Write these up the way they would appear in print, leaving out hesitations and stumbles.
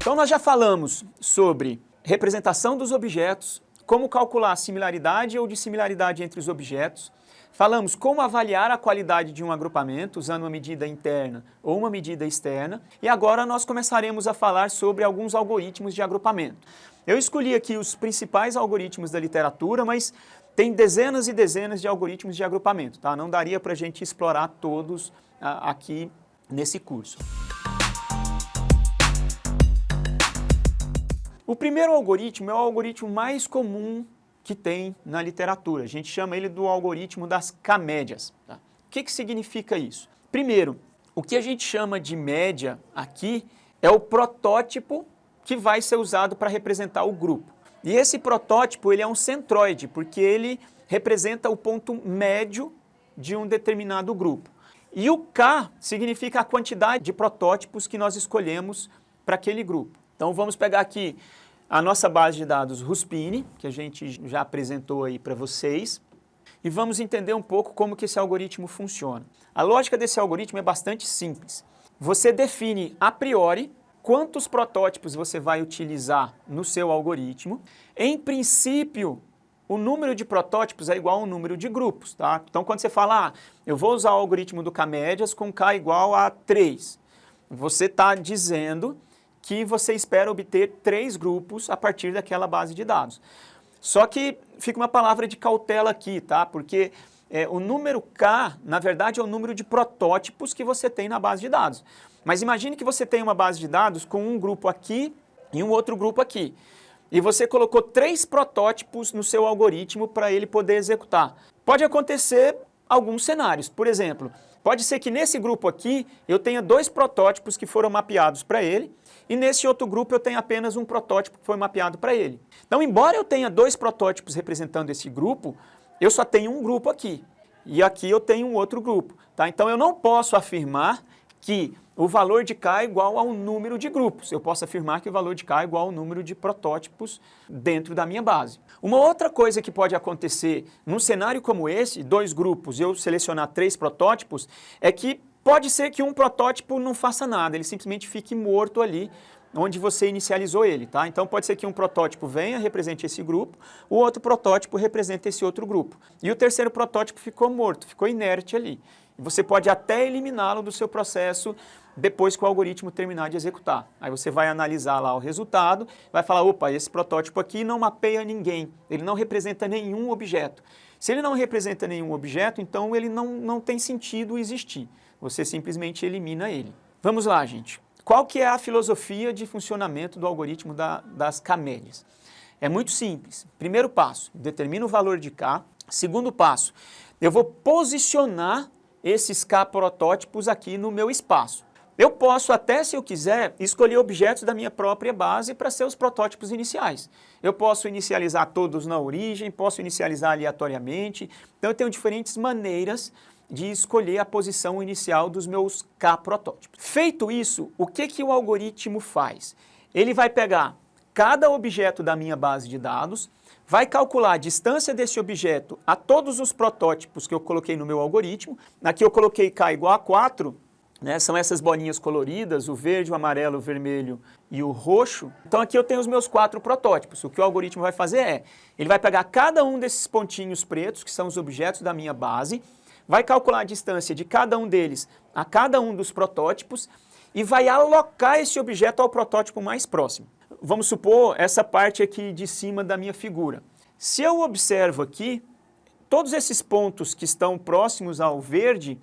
Então nós já falamos sobre representação dos objetos, como calcular a similaridade ou dissimilaridade entre os objetos. Falamos como avaliar a qualidade de um agrupamento usando uma medida interna ou uma medida externa. E agora nós começaremos a falar sobre alguns algoritmos de agrupamento. Eu escolhi aqui os principais algoritmos da literatura, mas tem dezenas e dezenas de algoritmos de agrupamento, tá? Não daria para a gente explorar todos aqui nesse curso. O primeiro algoritmo é o algoritmo mais comum que tem na literatura. A gente chama ele do algoritmo das K-médias. Tá? O que significa isso? Primeiro, o que a gente chama de média aqui é o protótipo que vai ser usado para representar o grupo. E esse protótipo ele é um centroide, porque ele representa o ponto médio de um determinado grupo. E o K significa a quantidade de protótipos que nós escolhemos para aquele grupo. Então vamos pegar aqui a nossa base de dados Ruspini, que a gente já apresentou aí para vocês, e vamos entender um pouco como que esse algoritmo funciona. A lógica desse algoritmo é bastante simples. Você define a priori quantos protótipos você vai utilizar no seu algoritmo. Em princípio, o número de protótipos é igual ao número de grupos, tá? Então quando você fala, eu vou usar o algoritmo do K-médias com K igual a 3, você está dizendo que você espera obter 3 grupos a partir daquela base de dados. Só que fica uma palavra de cautela aqui, tá? Porque o número K, na verdade, é o número de protótipos que você tem na base de dados. Mas imagine que você tem uma base de dados com um grupo aqui e um outro grupo aqui. E você colocou 3 protótipos no seu algoritmo para ele poder executar. Pode acontecer alguns cenários. Por exemplo, pode ser que nesse grupo aqui eu tenha 2 protótipos que foram mapeados para ele, e nesse outro grupo eu tenho apenas um protótipo que foi mapeado para ele. Então, embora eu tenha 2 protótipos representando esse grupo, eu só tenho um grupo aqui. E aqui eu tenho um outro grupo. Tá? Então, eu não posso afirmar que o valor de K é igual ao número de grupos. Eu posso afirmar que o valor de K é igual ao número de protótipos dentro da minha base. Uma outra coisa que pode acontecer num cenário como esse, 2 grupos, eu selecionar 3 protótipos, é que pode ser que um protótipo não faça nada, ele simplesmente fique morto ali onde você inicializou ele, tá? Então pode ser que um protótipo venha, represente esse grupo, o outro protótipo represente esse outro grupo. E o terceiro protótipo ficou morto, ficou inerte ali. E você pode até eliminá-lo do seu processo depois que o algoritmo terminar de executar. Aí você vai analisar lá o resultado, vai falar, opa, esse protótipo aqui não mapeia ninguém, ele não representa nenhum objeto. Se ele não representa nenhum objeto, então ele não tem sentido existir. Você simplesmente elimina ele. Vamos lá, gente. Qual que é a filosofia de funcionamento do algoritmo das K-médias? É muito simples. Primeiro passo, determino o valor de K. Segundo passo, eu vou posicionar esses K protótipos aqui no meu espaço. Eu posso até, se eu quiser, escolher objetos da minha própria base para ser os protótipos iniciais. Eu posso inicializar todos na origem, posso inicializar aleatoriamente. Então eu tenho diferentes maneiras de escolher a posição inicial dos meus K protótipos. Feito isso, o que o algoritmo faz? Ele vai pegar cada objeto da minha base de dados, vai calcular a distância desse objeto a todos os protótipos que eu coloquei no meu algoritmo. Aqui eu coloquei K igual a 4, né? São essas bolinhas coloridas, o verde, o amarelo, o vermelho e o roxo. Então aqui eu tenho os meus 4 protótipos. O que o algoritmo vai fazer ele vai pegar cada um desses pontinhos pretos, que são os objetos da minha base, vai calcular a distância de cada um deles a cada um dos protótipos e vai alocar esse objeto ao protótipo mais próximo. Vamos supor essa parte aqui de cima da minha figura. Se eu observo aqui, todos esses pontos que estão próximos ao verde,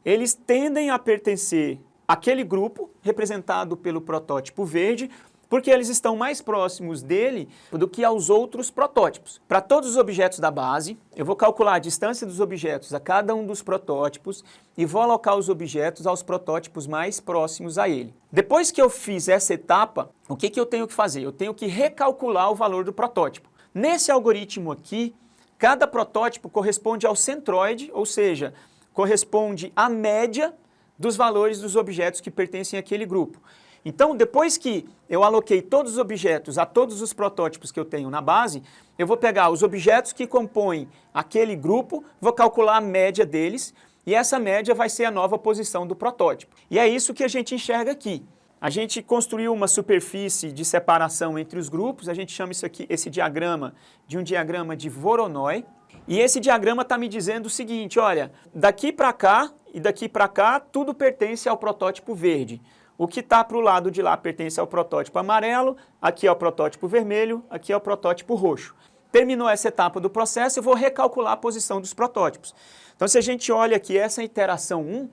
eles tendem a pertencer àquele grupo representado pelo protótipo verde, porque eles estão mais próximos dele do que aos outros protótipos. Para todos os objetos da base, eu vou calcular a distância dos objetos a cada um dos protótipos e vou alocar os objetos aos protótipos mais próximos a ele. Depois que eu fiz essa etapa, o que eu tenho que fazer? Eu tenho que recalcular o valor do protótipo. Nesse algoritmo aqui, cada protótipo corresponde ao centroide, ou seja, corresponde à média dos valores dos objetos que pertencem àquele grupo. Então, depois que eu aloquei todos os objetos a todos os protótipos que eu tenho na base, eu vou pegar os objetos que compõem aquele grupo, vou calcular a média deles, e essa média vai ser a nova posição do protótipo. E é isso que a gente enxerga aqui. A gente construiu uma superfície de separação entre os grupos, a gente chama isso aqui, esse diagrama, de um diagrama de Voronoi. E esse diagrama está me dizendo o seguinte, olha, daqui para cá e daqui para cá, tudo pertence ao protótipo verde. O que está para o lado de lá pertence ao protótipo amarelo, aqui é o protótipo vermelho, aqui é o protótipo roxo. Terminou essa etapa do processo, eu vou recalcular a posição dos protótipos. Então, se a gente olha aqui essa iteração 1,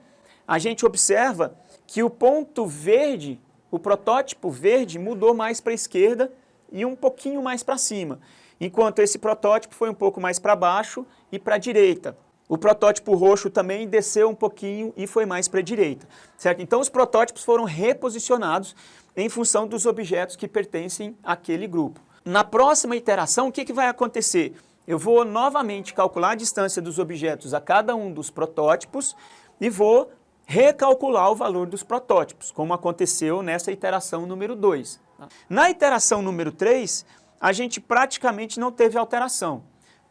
a gente observa que o ponto verde, o protótipo verde, mudou mais para a esquerda e um pouquinho mais para cima, enquanto esse protótipo foi um pouco mais para baixo e para a direita. O protótipo roxo também desceu um pouquinho e foi mais para a direita, certo? Então, os protótipos foram reposicionados em função dos objetos que pertencem àquele grupo. Na próxima iteração, o que vai acontecer? Eu vou novamente calcular a distância dos objetos a cada um dos protótipos e vou recalcular o valor dos protótipos, como aconteceu nessa iteração número 2. Na iteração número 3, a gente praticamente não teve alteração.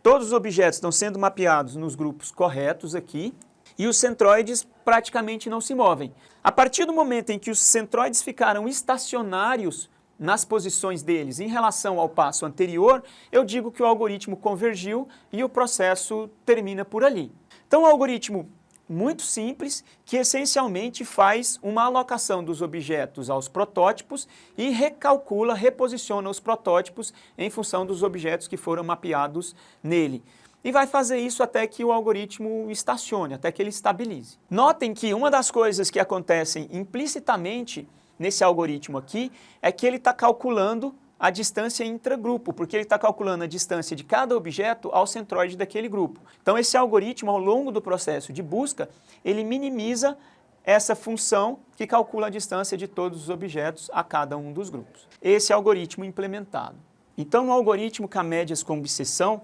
Todos os objetos estão sendo mapeados nos grupos corretos aqui e os centroides praticamente não se movem. A partir do momento em que os centroides ficaram estacionários nas posições deles em relação ao passo anterior, eu digo que o algoritmo convergiu e o processo termina por ali. Então, o algoritmo muito simples, que essencialmente faz uma alocação dos objetos aos protótipos e recalcula, reposiciona os protótipos em função dos objetos que foram mapeados nele. E vai fazer isso até que o algoritmo estacione, até que ele estabilize. Notem que uma das coisas que acontecem implicitamente nesse algoritmo aqui é que ele está calculando a distância intragrupo, porque ele está calculando a distância de cada objeto ao centroide daquele grupo. Então, esse algoritmo, ao longo do processo de busca, ele minimiza essa função que calcula a distância de todos os objetos a cada um dos grupos. Esse é o algoritmo implementado. Então, no algoritmo Camédias com biseção,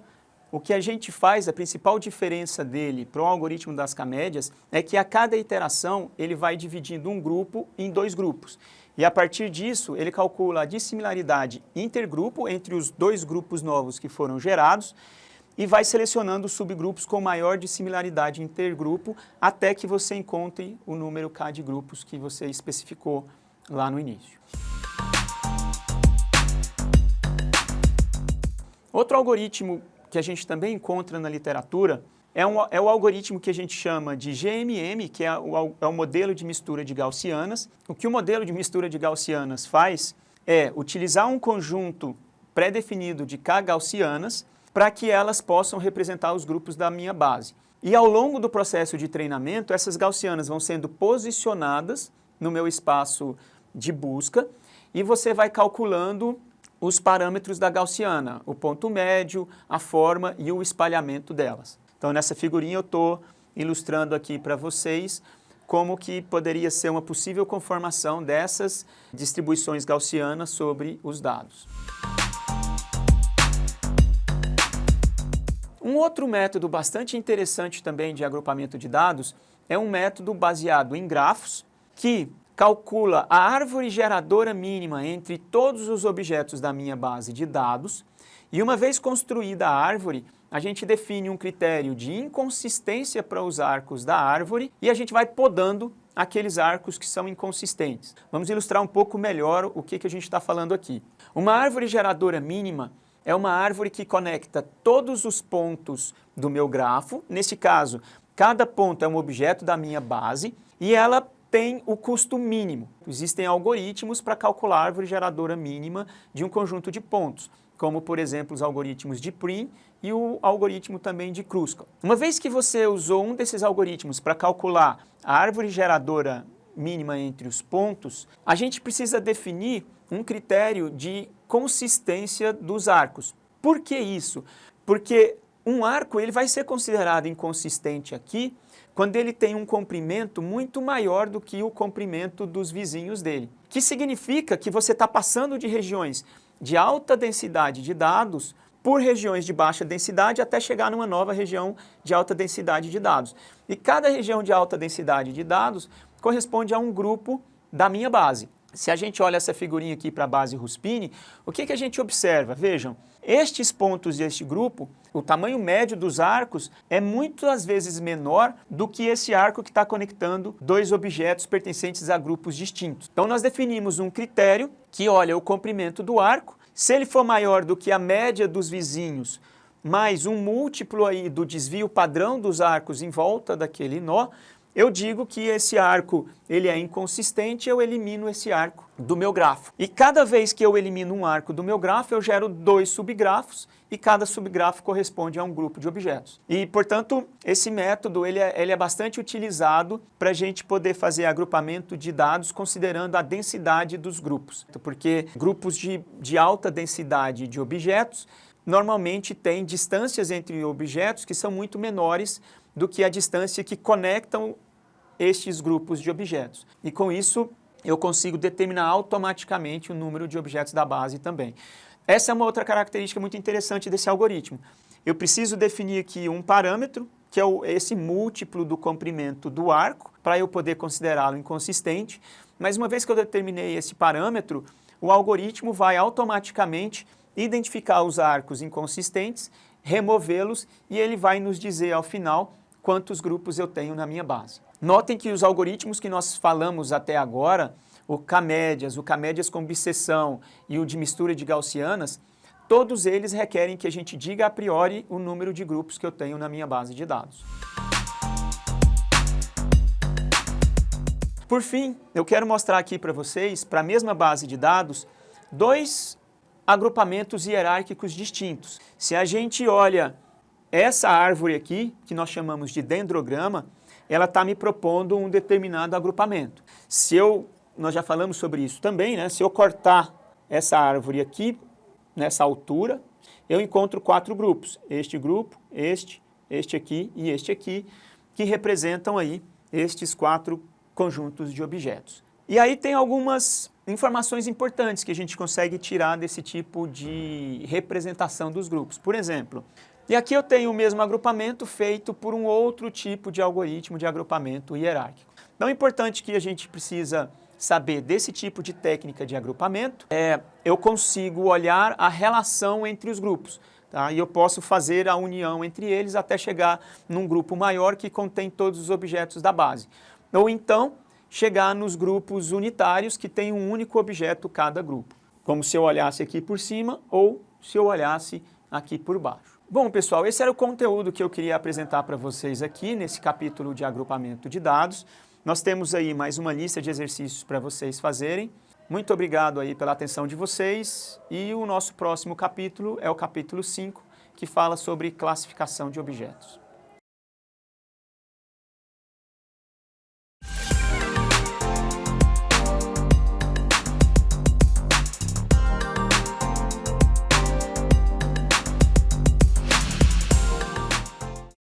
o que a gente faz, a principal diferença dele para o algoritmo das camédias é que a cada iteração ele vai dividindo um grupo em 2 grupos. E a partir disso, ele calcula a dissimilaridade intergrupo entre os 2 grupos novos que foram gerados e vai selecionando subgrupos com maior dissimilaridade intergrupo até que você encontre o número K de grupos que você especificou lá no início. Outro algoritmo que a gente também encontra na literatura é o algoritmo que a gente chama de GMM, que é o modelo de mistura de gaussianas. O que o modelo de mistura de gaussianas faz é utilizar um conjunto pré-definido de K gaussianas para que elas possam representar os grupos da minha base. E ao longo do processo de treinamento, essas gaussianas vão sendo posicionadas no meu espaço de busca e você vai calculando os parâmetros da gaussiana, o ponto médio, a forma e o espalhamento delas. Então, nessa figurinha eu estou ilustrando aqui para vocês como que poderia ser uma possível conformação dessas distribuições gaussianas sobre os dados. Um outro método bastante interessante também de agrupamento de dados é um método baseado em grafos que calcula a árvore geradora mínima entre todos os objetos da minha base de dados e uma vez construída a árvore, a gente define um critério de inconsistência para os arcos da árvore e a gente vai podando aqueles arcos que são inconsistentes. Vamos ilustrar um pouco melhor o que a gente está falando aqui. Uma árvore geradora mínima é uma árvore que conecta todos os pontos do meu grafo. Nesse caso, cada ponto é um objeto da minha base e ela tem o custo mínimo. Existem algoritmos para calcular a árvore geradora mínima de um conjunto de pontos, como, por exemplo, os algoritmos de Prim e o algoritmo também de Kruskal. Uma vez que você usou um desses algoritmos para calcular a árvore geradora mínima entre os pontos, a gente precisa definir um critério de consistência dos arcos. Por que isso? Porque um arco ele vai ser considerado inconsistente aqui quando ele tem um comprimento muito maior do que o comprimento dos vizinhos dele. Que significa que você está passando de regiões de alta densidade de dados por regiões de baixa densidade até chegar numa nova região de alta densidade de dados. E cada região de alta densidade de dados corresponde a um grupo da minha base. se a gente olha essa figurinha aqui para a base Ruspini, o que a gente observa? Vejam, estes pontos deste grupo, o tamanho médio dos arcos é muitas vezes menor do que esse arco que está conectando dois objetos pertencentes a grupos distintos. Então nós definimos um critério que olha o comprimento do arco, se ele for maior do que a média dos vizinhos, mais um múltiplo aí do desvio padrão dos arcos em volta daquele nó, eu digo que esse arco ele é inconsistente, eu elimino esse arco do meu grafo. E cada vez que eu elimino um arco do meu grafo, eu gero 2 subgrafos e cada subgrafo corresponde a um grupo de objetos. E, portanto, esse método ele é bastante utilizado para a gente poder fazer agrupamento de dados considerando a densidade dos grupos. Porque grupos de alta densidade de objetos normalmente têm distâncias entre objetos que são muito menores do que a distância que conectam estes grupos de objetos. E com isso, eu consigo determinar automaticamente o número de objetos da base também. Essa é uma outra característica muito interessante desse algoritmo. Eu preciso definir aqui um parâmetro, que é esse múltiplo do comprimento do arco, para eu poder considerá-lo inconsistente. Mas uma vez que eu determinei esse parâmetro, o algoritmo vai automaticamente identificar os arcos inconsistentes, removê-los e ele vai nos dizer ao final quantos grupos eu tenho na minha base. Notem que os algoritmos que nós falamos até agora, o K-médias com biseção e o de mistura de gaussianas, todos eles requerem que a gente diga a priori o número de grupos que eu tenho na minha base de dados. Por fim, eu quero mostrar aqui para vocês, para a mesma base de dados, 2 agrupamentos hierárquicos distintos. Se a gente olha essa árvore aqui, que nós chamamos de dendrograma, ela está me propondo um determinado agrupamento. Nós já falamos sobre isso também, né? Se eu cortar essa árvore aqui, nessa altura, eu encontro 4 grupos. Este grupo, este aqui e este aqui, que representam aí estes 4 conjuntos de objetos. E aí tem algumas informações importantes que a gente consegue tirar desse tipo de representação dos grupos. Por exemplo, e aqui eu tenho o mesmo agrupamento feito por um outro tipo de algoritmo de agrupamento hierárquico. Então, o importante que a gente precisa saber desse tipo de técnica de agrupamento eu consigo olhar a relação entre os grupos. Tá? E eu posso fazer a união entre eles até chegar num grupo maior que contém todos os objetos da base. Ou então, chegar nos grupos unitários que tem um único objeto cada grupo. Como se eu olhasse aqui por cima ou se eu olhasse aqui por baixo. Bom, pessoal, esse era o conteúdo que eu queria apresentar para vocês aqui nesse capítulo de agrupamento de dados. Nós temos aí mais uma lista de exercícios para vocês fazerem. Muito obrigado aí pela atenção de vocês e o nosso próximo capítulo é o capítulo 5, que fala sobre classificação de objetos.